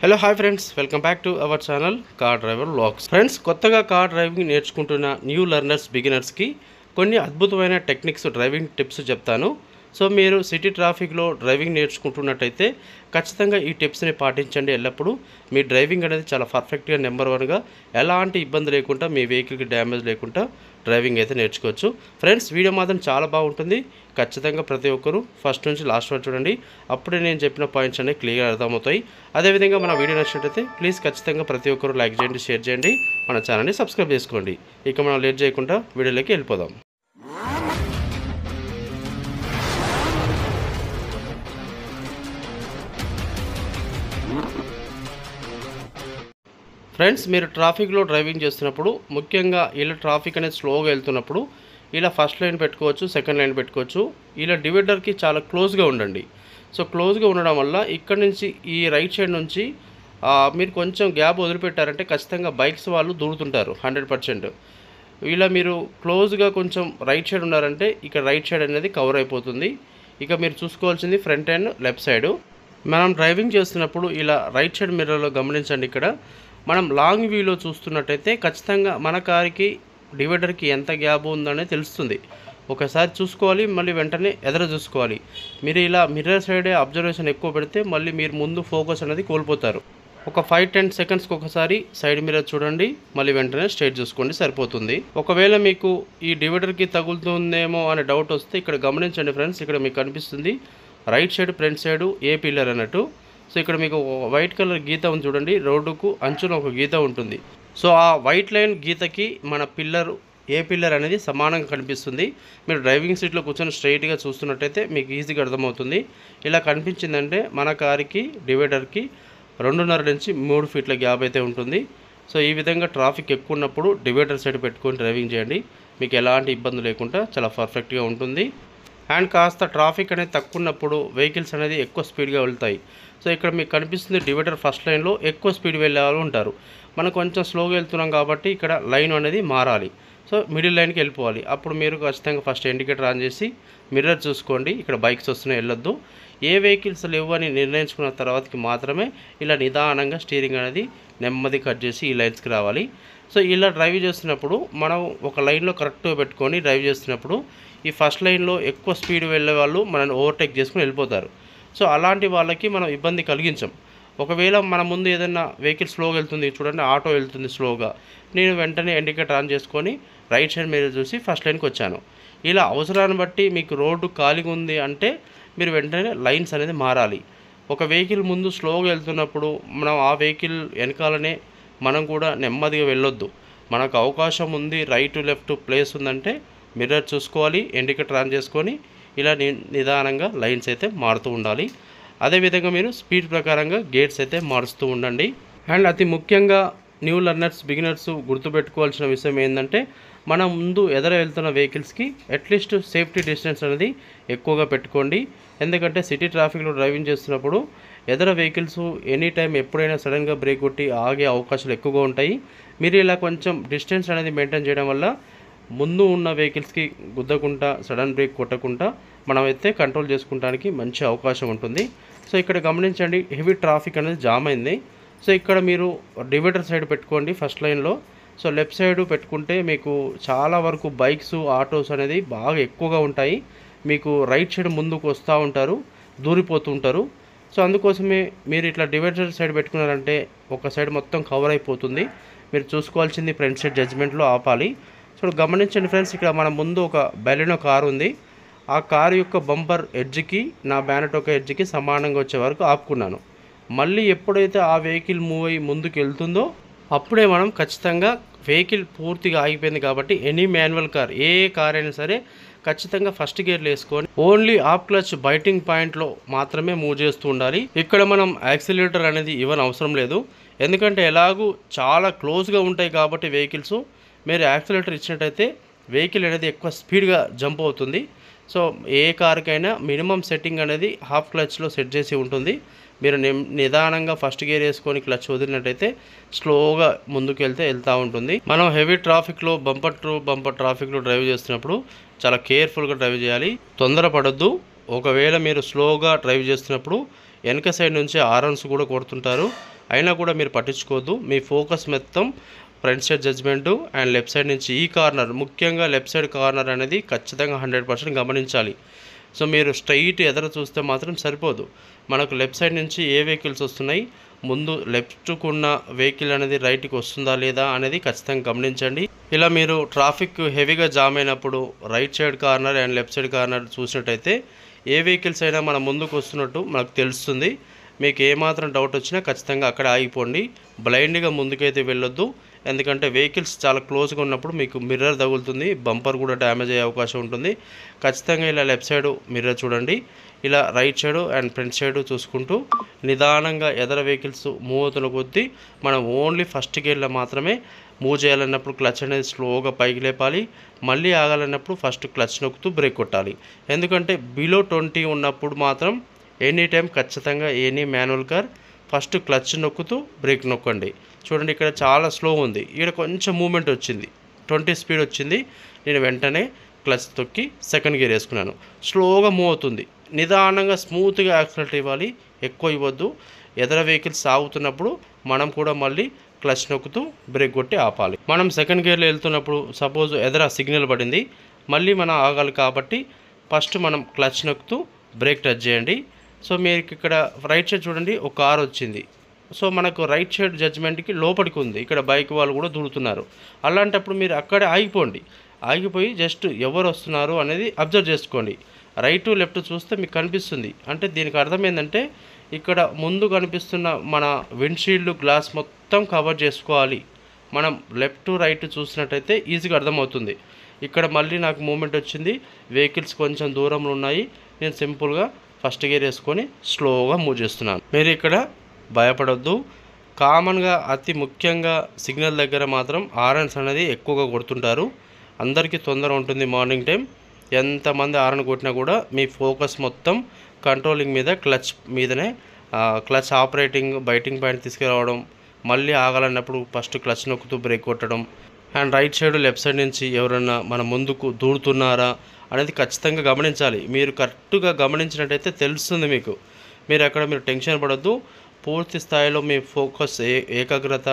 Hello hi friends, welcome back to our channel car driver vlogs. Friends, కొత్తగా car driving నేర్చుకుంటున్న new learners బిగినర్స్కి కొన్ని అద్భుతమైన techniques, driving tips చెప్తాను. So మీరు city ట్రాఫిక్లో డ్రైవింగ్ నేర్చుకుంటున్నట్టయితే ఖచ్చితంగా ఈ టిప్స్ని పాటించండి. ఎల్లప్పుడూ మీ డ్రైవింగ్ అనేది చాలా పర్ఫెక్ట్గా నెంబర్ వన్గా ఎలాంటి ఇబ్బంది లేకుండా మీ వెహికల్కి డ్యామేజ్ లేకుండా డ్రైవింగ్ అయితే నేర్చుకోవచ్చు. ఫ్రెండ్స్, వీడియో మాత్రం చాలా బాగుంటుంది. ఖచ్చితంగా ప్రతి ఒక్కరూ ఫస్ట్ నుంచి లాస్ట్ వరకు చూడండి. అప్పుడే నేను చెప్పిన పాయింట్స్ అనేవి క్లియర్గా అర్థమవుతాయి. అదేవిధంగా మన వీడియో నచ్చినట్టయితే ప్లీజ్ ఖచ్చితంగా ప్రతి ఒక్కరూ లైక్ చేయండి, షేర్ చేయండి, మన ఛానల్ని సబ్స్క్రైబ్ చేసుకోండి. ఇక మనం లేట్ చేయకుండా వీడియోలోకి వెళ్ళిపోదాం. ఫ్రెండ్స్, మీరు ట్రాఫిక్లో డ్రైవింగ్ చేస్తున్నప్పుడు ముఖ్యంగా ఇలా ట్రాఫిక్ అనేది స్లోగా వెళ్తున్నప్పుడు ఇలా ఫస్ట్ లైన్ పెట్టుకోవచ్చు, సెకండ్ లైన్ పెట్టుకోవచ్చు. ఇలా డివైడర్కి చాలా క్లోజ్గా ఉండండి. సో క్లోజ్గా ఉండడం వల్ల ఇక్కడ నుంచి ఈ రైట్ సైడ్ నుంచి మీరు కొంచెం గ్యాప్ వదిలిపెట్టారంటే ఖచ్చితంగా బైక్స్ వాళ్ళు దూరుతుంటారు 100%. ఇలా మీరు క్లోజ్గా కొంచెం రైట్ సైడ్ ఉన్నారంటే ఇక్కడ రైట్ సైడ్ అనేది కవర్ అయిపోతుంది. ఇక మీరు చూసుకోవాల్సింది ఫ్రంట్ అండ్ లెఫ్ట్ సైడు. మనం డ్రైవింగ్ చేస్తున్నప్పుడు ఇలా రైట్ సైడ్ మిర్రర్లో గమనించండి. ఇక్కడ మనం లాంగ్ వ్యూలో చూస్తున్నట్టయితే ఖచ్చితంగా మన కారుకి డివైడర్కి ఎంత గ్యాప్ ఉందనే తెలుస్తుంది. ఒకసారి చూసుకోవాలి, మళ్ళీ వెంటనే ఎదురు చూసుకోవాలి. మీరు ఇలా మిర్రర్ సైడే అబ్జర్వేషన్ ఎక్కువ పెడితే మళ్ళీ మీరు ముందు ఫోకస్ అనేది కోల్పోతారు. ఒక 5-10 సెకండ్స్కి ఒకసారి సైడ్ మిర్రర్ చూడండి, మళ్ళీ వెంటనే స్ట్రైట్ చూసుకోండి, సరిపోతుంది. ఒకవేళ మీకు ఈ డివైడర్కి తగులుతుందేమో అనే డౌట్ వస్తే ఇక్కడ గమనించండి ఫ్రెండ్స్. ఇక్కడ మీకు కనిపిస్తుంది రైట్ సైడ్ ఫ్రంట్ సైడు ఏ పిల్లర్ అన్నట్టు. సో ఇక్కడ మీకు వైట్ కలర్ గీత ఉంది చూడండి, రోడ్డుకు అంచున ఒక గీత ఉంటుంది. సో ఆ వైట్ లైన్ గీతకి మన పిల్లర్ ఏ పిల్లర్ అనేది సమానంగా కనిపిస్తుంది. మీరు డ్రైవింగ్ సీట్లో కూర్చొని స్ట్రైట్గా చూస్తున్నట్టయితే మీకు ఈజీగా అర్థమవుతుంది. ఇలా కనిపించిందంటే మన కారుకి డివైడర్కి 2.5 నుంచి 3 ఫీట్ల గ్యాప్ అయితే ఉంటుంది. సో ఈ విధంగా ట్రాఫిక్ ఎక్కువ ఉన్నప్పుడు డివైడర్ సైడ్ పెట్టుకొని డ్రైవింగ్ చేయండి. మీకు ఎలాంటి ఇబ్బంది లేకుండా చాలా పర్ఫెక్ట్గా ఉంటుంది. అండ్ కాస్త ట్రాఫిక్ అనేది తక్కువ ఉన్నప్పుడు వెహికల్స్ అనేది ఎక్కువ స్పీడ్గా వెళ్తాయి. సో ఇక్కడ మీకు కనిపిస్తుంది డివైడర్ ఫస్ట్ లైన్లో ఎక్కువ స్పీడ్ వెళ్ళే వాళ్ళు ఉంటారు. మనం కొంచెం స్లోగా వెళ్తున్నాం కాబట్టి ఇక్కడ లైన్ అనేది మారాలి. సో మిడిల్ లైన్కి వెళ్ళిపోవాలి. అప్పుడు మీరు ఖచ్చితంగా ఫస్ట్ ఇండికేటర్ ఆన్ చేసి మిర్రర్ చూసుకోండి. ఇక్కడ బైక్స్ వస్తున్నాయి, వెళ్ళొద్దు. ఏ వెహికల్స్ లేవు అని నిర్ణయించుకున్న తర్వాతకి మాత్రమే ఇలా నిదానంగా స్టీరింగ్ అనేది నెమ్మది కట్ చేసి ఈ లైన్స్కి రావాలి. సో ఇలా డ్రైవ్ చేస్తున్నప్పుడు మనం ఒక లైన్లో కరెక్ట్గా పెట్టుకొని డ్రైవ్ చేస్తున్నప్పుడు ఈ ఫస్ట్ లైన్లో ఎక్కువ స్పీడ్ వెళ్ళే వాళ్ళు మనల్ని ఓవర్టేక్ చేసుకుని వెళ్ళిపోతారు. సో అలాంటి వాళ్ళకి మనం ఇబ్బంది కలిగించాం. ఒకవేళ మన ముందు ఏదైనా వెహికల్ స్లోగా వెళ్తుంది చూడండి, ఆటో వెళ్తుంది స్లోగా, నేను వెంటనే ఇండికేటర్ ఆన్ చేసుకొని రైట్ సైడ్ మీద చూసి ఫస్ట్ లైన్కి వచ్చాను. ఇలా అవసరాన్ని బట్టి మీకు రోడ్డు ఖాళీగా ఉంది అంటే మీరు వెంటనే లైన్స్ అనేది మారాలి. ఒక వెహికల్ ముందు స్లోగా వెళ్తున్నప్పుడు మనం ఆ వెహికల్ వెనకాలనే మనం కూడా నెమ్మదిగా వెళ్ళొద్దు. మనకు అవకాశం ఉంది, రైట్ లెఫ్ట్ ప్లేస్ ఉందంటే మిర్రర్ చూసుకోవాలి, ఇండికేటర్ ఆన్ చేసుకొని ఇలా నిదానంగా లైన్స్ అయితే మారుతూ ఉండాలి. అదేవిధంగా మీరు స్పీడ్ ప్రకారంగా గేట్స్ అయితే మారుస్తూ ఉండండి. అండ్ అతి ముఖ్యంగా న్యూ లెర్నర్స్ బిగినర్స్ గుర్తుపెట్టుకోవాల్సిన విషయం ఏంటంటే మనం ముందు ఎదురు వెళ్తున్న వెహికల్స్కి అట్లీస్ట్ సేఫ్టీ డిస్టెన్స్ అనేది ఎక్కువగా పెట్టుకోండి. ఎందుకంటే సిటీ ట్రాఫిక్లో డ్రైవింగ్ చేస్తున్నప్పుడు ఎదుర వెహికల్స్ ఎనీ టైం ఎప్పుడైనా సడన్గా బ్రేక్ కొట్టి ఆగే అవకాశాలు ఎక్కువగా ఉంటాయి. మీరు ఇలా కొంచెం డిస్టెన్స్ అనేది మెయింటైన్ చేయడం వల్ల ముందు ఉన్న వెహికల్స్కి గుద్దకుండా సడన్ బ్రేక్ కొట్టకుండా మనమైతే కంట్రోల్ చేసుకోవడానికి మంచి అవకాశం ఉంటుంది. సో ఇక్కడ గమనించండి, హెవీ ట్రాఫిక్ అనేది జామ్ అయింది. సో ఇక్కడ మీరు డివైడర్ సైడ్ పెట్టుకోండి ఫస్ట్ లైన్లో. సో లెఫ్ట్ సైడ్ పెట్టుకుంటే మీకు చాలా వరకు బైక్స్, ఆటోస్ అనేది బాగా ఎక్కువగా ఉంటాయి. మీకు రైట్ సైడ్ ముందుకు వస్తూ ఉంటారు, దూరిపోతూ ఉంటారు. సో అందుకోసమే మీరు ఇట్లా డివైడర్ సైడ్ పెట్టుకున్నారంటే ఒక సైడ్ మొత్తం కవర్ అయిపోతుంది. మీరు చూసుకోవాల్సింది ఫ్రంట్ సైడ్ జడ్జ్మెంట్లో ఆపాలి. సో గమనించండి ఫ్రెండ్స్, ఇక్కడ మన ముందు ఒక బెలినో కారు ఉంది. ఆ కారు యొక్క బంపర్ ఎడ్జ్కి నా బ్యానెట్ ఒక ఎడ్జ్కి సమానంగా వచ్చే వరకు ఆపుకున్నాను. మళ్ళీ ఎప్పుడైతే ఆ వెహికల్ మూవ్ అయ్యి ముందుకు వెళ్తుందో అప్పుడే మనం ఖచ్చితంగా వెహికల్ పూర్తిగా ఆగిపోయింది కాబట్టి ఎనీ మాన్యువల్ కార్, ఏ కార్ అయినా సరే ఖచ్చితంగా ఫస్ట్ గేర్లు వేసుకొని ఓన్లీ ఆఫ్ క్లచ్ బైటింగ్ పాయింట్లో మాత్రమే మూవ్ చేస్తూ ఉండాలి. ఇక్కడ మనం యాక్సిలేటర్ అనేది ఇవ్వని అవసరం లేదు. ఎందుకంటే ఎలాగూ చాలా క్లోజ్గా ఉంటాయి కాబట్టి వెహికల్స్, మీరు యాక్సిలేటర్ ఇచ్చినట్టయితే వెహికల్ అనేది ఎక్కువ స్పీడ్గా జంప్ అవుతుంది. సో ఏ కార్కైనా మినిమం సెట్టింగ్ అనేది హాఫ్ క్లచ్లో సెట్ చేసి ఉంటుంది. మీరు నిదానంగా ఫస్ట్ గేర్ వేసుకొని క్లచ్ వదిలినట్టయితే స్లోగా ముందుకు వెళ్తూ ఉంటుంది. మనం హెవీ ట్రాఫిక్లో బంపర్ టు బంపర్ ట్రాఫిక్లో డ్రైవ్ చేస్తున్నప్పుడు చాలా కేర్ఫుల్గా డ్రైవ్ చేయాలి, తొందరపడొద్దు. ఒకవేళ మీరు స్లోగా డ్రైవ్ చేస్తున్నప్పుడు వెనక సైడ్ నుంచి హారన్స్ కూడా కొడుతుంటారు. అయినా కూడా మీరు పట్టించుకోవద్దు. మీ ఫోకస్ మొత్తం front side judgement and left side నుంచి ఈ కార్నర్, ముఖ్యంగా లెఫ్ట్ సైడ్ కార్నర్ అనేది ఖచ్చితంగా 100% గమనించాలి. సో మీరు స్ట్రైట్ ఎదురు చూస్తే మాత్రం సరిపోదు. మనకు లెఫ్ట్ సైడ్ నుంచి ఏ వెహికల్స్ వస్తున్నాయి, ముందు లెఫ్ట్కున్న వెహికల్ అనేది రైట్కి వస్తుందా లేదా అనేది ఖచ్చితంగా గమనించండి. ఇలా మీరు ట్రాఫిక్ హెవీగా జామ్ అయినప్పుడు right side corner and left side corner చూసినట్టయితే ఏ వెహికల్స్ అయినా మన ముందుకు వస్తున్నట్టు మనకు తెలుస్తుంది. మీకు ఏమాత్రం డౌట్ వచ్చినా ఖచ్చితంగా అక్కడ ఆగిపోండి. బ్లైండ్గా ముందుకైతే వెళ్ళొద్దు. ఎందుకంటే వెహికల్స్ చాలా క్లోజ్గా ఉన్నప్పుడు మీకు మిర్రర్ తగులుతుంది, బంపర్ కూడా డ్యామేజ్ అయ్యే అవకాశం ఉంటుంది. ఖచ్చితంగా ఇలా లెఫ్ట్ సైడ్ మిర్రర్ చూడండి, ఇలా right side and front side చూసుకుంటూ నిదానంగా ఎదర వెహికల్స్ మూవ్ అవుతున్న కొద్దీ మనం ఓన్లీ ఫస్ట్ గేర్లో మాత్రమే మూవ్ చేయాలన్నప్పుడు క్లచ్ అనేది స్లోగా పైకి లేపాలి. మళ్ళీ ఆగాలన్నప్పుడు ఫస్ట్ క్లచ్ నొక్కుతూ బ్రేక్ కొట్టాలి. ఎందుకంటే బిలో 20 ఉన్నప్పుడు మాత్రం ఎనీ టైం ఖచ్చితంగా any manual car first clutch నొక్కుతూ బ్రేక్ నొక్కండి. చూడండి ఇక్కడ చాలా స్లో ఉంది, ఇక్కడ కొంచెం మూమెంట్ వచ్చింది, 20 స్పీడ్ వచ్చింది. నేను వెంటనే క్లచ్ తొక్కి సెకండ్ గేర్ వేసుకున్నాను. స్లోగా మూవ్ అవుతుంది, నిదానంగా స్మూత్గా యాక్సిలరేట్ ఇవ్వాలి, ఎక్కువ ఇవ్వద్దు. ఎదర వెహికల్స్ సాగుతున్నప్పుడు మనం కూడా మళ్ళీ క్లచ్ నొక్కుతూ బ్రేక్ కొట్టి ఆపాలి. మనం సెకండ్ గేర్లో వెళ్తున్నప్పుడు సపోజ్ ఎదర సిగ్నల్ పడింది, మళ్ళీ మనం ఆగాలి కాబట్టి ఫస్ట్ మనం క్లచ్ నొక్కుతూ బ్రేక్ టచ్ చేయండి. సో మీకు ఇక్కడ రైట్ సైడ్ చూడండి ఒక కార్ వచ్చింది. సో మనకు రైట్ సైడ్ జడ్జ్మెంట్కి లోపలికి ఉంది, ఇక్కడ బైక్ వాళ్ళు కూడా దూరుతున్నారు. అలాంటప్పుడు మీరు అక్కడే ఆగిపోండి. ఆగిపోయి జస్ట్ ఎవరు వస్తున్నారు అనేది అబ్జర్వ్ చేసుకోండి. రైట్ లెఫ్ట్ చూస్తే మీకు కనిపిస్తుంది. అంటే దీనికి అర్థం ఏంటంటే ఇక్కడ ముందు కనిపిస్తున్న మన విండ్షీల్డ్ గ్లాస్ మొత్తం కవర్ చేసుకోవాలి. మనం లెఫ్ట్ రైట్ చూసినట్టయితే ఈజీగా అర్థమవుతుంది. ఇక్కడ మళ్ళీ నాకు మూమెంట్ వచ్చింది, వెహికల్స్ కొంచెం దూరంలో ఉన్నాయి, నేను సింపుల్గా ఫస్ట్ గేర్ వేసుకొని స్లోగా మూవ్ చేస్తున్నాను. మీరు ఇక్కడ భయపడొద్దు. కామన్గా అతి ముఖ్యంగా సిగ్నల్ దగ్గర మాత్రం హారన్స్ అనేది ఎక్కువగా కొడుతుంటారు. అందరికీ తొందర ఉంటుంది మార్నింగ్ టైం. ఎంతమంది హారన్ కొట్టినా కూడా మీ ఫోకస్ మొత్తం కంట్రోలింగ్ మీద, క్లచ్ మీదనే. క్లచ్ ఆపరేటింగ్ బైటింగ్ పాయింట్ తీసుకురావడం, మళ్ళీ ఆగాలన్నప్పుడు ఫస్ట్ క్లచ్ నొక్కుతూ బ్రేక్ కొట్టడం, and right side left side నుంచి ఎవరన్నా మన ముందుకు దూరుతున్నారా అనేది ఖచ్చితంగా గమనించాలి. మీరు కరెక్ట్గా గమనించినట్టయితే తెలుస్తుంది మీకు. మీరు అక్కడ మీరు టెన్షన్ పడొద్దు. పూర్తి స్థాయిలో మీ ఫోకస్, ఏకాగ్రత,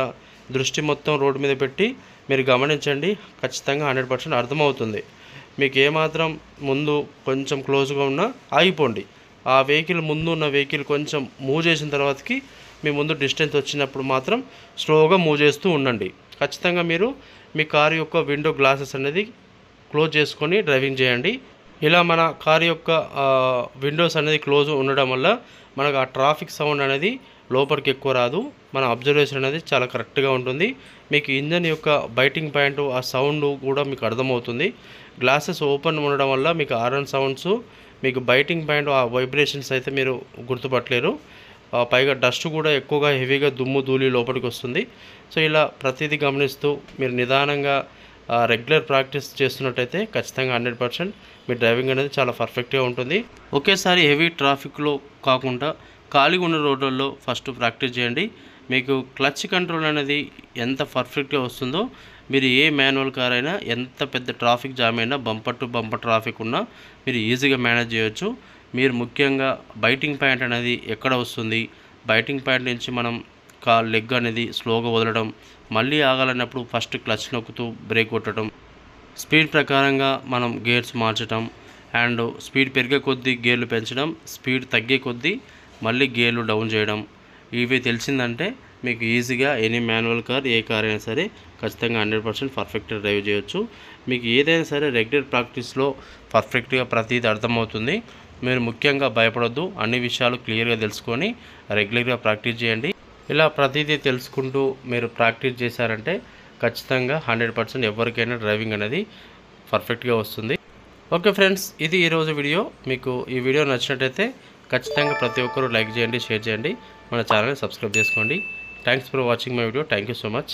దృష్టి మొత్తం రోడ్డు మీద పెట్టి మీరు గమనించండి. ఖచ్చితంగా 100% అర్థమవుతుంది. మీకు ఏమాత్రం ముందు కొంచెం క్లోజ్గా ఉన్నా ఆగిపోండి. ఆ వెహికల్ ముందు ఉన్న వెహికల్ కొంచెం మూవ్ చేసిన తర్వాతకి మీ ముందు డిస్టెన్స్ వచ్చినప్పుడు మాత్రం స్లోగా మూవ్ చేస్తూ ఉండండి. ఖచ్చితంగా మీరు మీ కారు యొక్క విండో గ్లాసెస్ అనేది క్లోజ్ చేసుకొని డ్రైవింగ్ చేయండి. ఇలా మన కారు యొక్క విండోస్ అనేది క్లోజ్ ఉండడం వల్ల మనకు ఆ ట్రాఫిక్ సౌండ్ అనేది లోపలికి ఎక్కువ రాదు. మన అబ్జర్వేషన్ అనేది చాలా కరెక్ట్గా ఉంటుంది. మీకు ఇంజన్ యొక్క బైటింగ్ పాయింట్, ఆ సౌండ్ కూడా మీకు అర్థమవుతుంది. గ్లాసెస్ ఓపెన్ ఉండడం వల్ల మీకు హారన్ సౌండ్స్, మీకు బైటింగ్ పాయింట్, ఆ వైబ్రేషన్స్ అయితే మీరు గుర్తుపట్టలేరు. పైగా డస్ట్ కూడా ఎక్కువగా హెవీగా దుమ్ము ధూళి లోపలికి వస్తుంది. సో ఇలా ప్రతిదీ గమనిస్తూ మీరు నిదానంగా రెగ్యులర్ ప్రాక్టీస్ చేస్తున్నట్టయితే ఖచ్చితంగా 100% మీ డ్రైవింగ్ అనేది చాలా పర్ఫెక్ట్గా ఉంటుంది. ఒకేసారి హెవీ ట్రాఫిక్లో కాకుండా ఖాళీగా ఉన్న రోడ్లలో ఫస్ట్ ప్రాక్టీస్ చేయండి. మీకు క్లచ్ కంట్రోల్ అనేది ఎంత పర్ఫెక్ట్గా వస్తుందో మీరు ఏ మాన్యువల్ కార్ అయినా, ఎంత పెద్ద ట్రాఫిక్ జామ్ అయినా, బంపర్ టు బంపర్ ట్రాఫిక్ ఉన్నా మీరు ఈజీగా మేనేజ్ చేయొచ్చు. మీరు ముఖ్యంగా బైటింగ్ పాయింట్ అనేది ఎక్కడ వస్తుంది, బైటింగ్ పాయింట్ నుంచి మనం లెగ్ అనేది స్లోగా వదలడం, మళ్ళీ ఆగాలన్నప్పుడు ఫస్ట్ క్లచ్ నొక్కుతూ బ్రేక్ కొట్టడం, స్పీడ్ ప్రకారంగా మనం గేర్స్ మార్చడం, అండ్ స్పీడ్ పెరిగే కొద్దీ గేర్లు పెంచడం, స్పీడ్ తగ్గే కొద్దీ మళ్ళీ గేర్లు డౌన్ చేయడం, ఇవి తెలిసిందంటే మీకు ఈజీగా ఎనీ మాన్యువల్ కార్, ఏ కార్ అయినా సరే ఖచ్చితంగా 100% పర్ఫెక్ట్గా డ్రైవ్ చేయొచ్చు. మీకు ఏదైనా సరే రెగ్యులర్ ప్రాక్టీస్లో పర్ఫెక్ట్గా ప్రతిదీ అర్థమవుతుంది. మీరు ముఖ్యంగా భయపడొద్దు. అన్ని విషయాలు క్లియర్గా తెలుసుకొని రెగ్యులర్గా ప్రాక్టీస్ చేయండి. ఇలా ప్రతిదీ తెలుసుకుంటూ మీరు ప్రాక్టీస్ చేశారంటే ఖచ్చితంగా 100% ఎవరికైనా డ్రైవింగ్ అనేది పర్ఫెక్ట్గా వస్తుంది. ఓకే ఫ్రెండ్స్, ఇది ఈరోజు వీడియో. మీకు ఈ వీడియో నచ్చినట్టయితే ఖచ్చితంగా ప్రతి ఒక్కరూ లైక్ చేయండి, షేర్ చేయండి, మన ఛానల్ని సబ్స్క్రైబ్ చేసుకోండి. Thanks for watching my video. Thank you so much.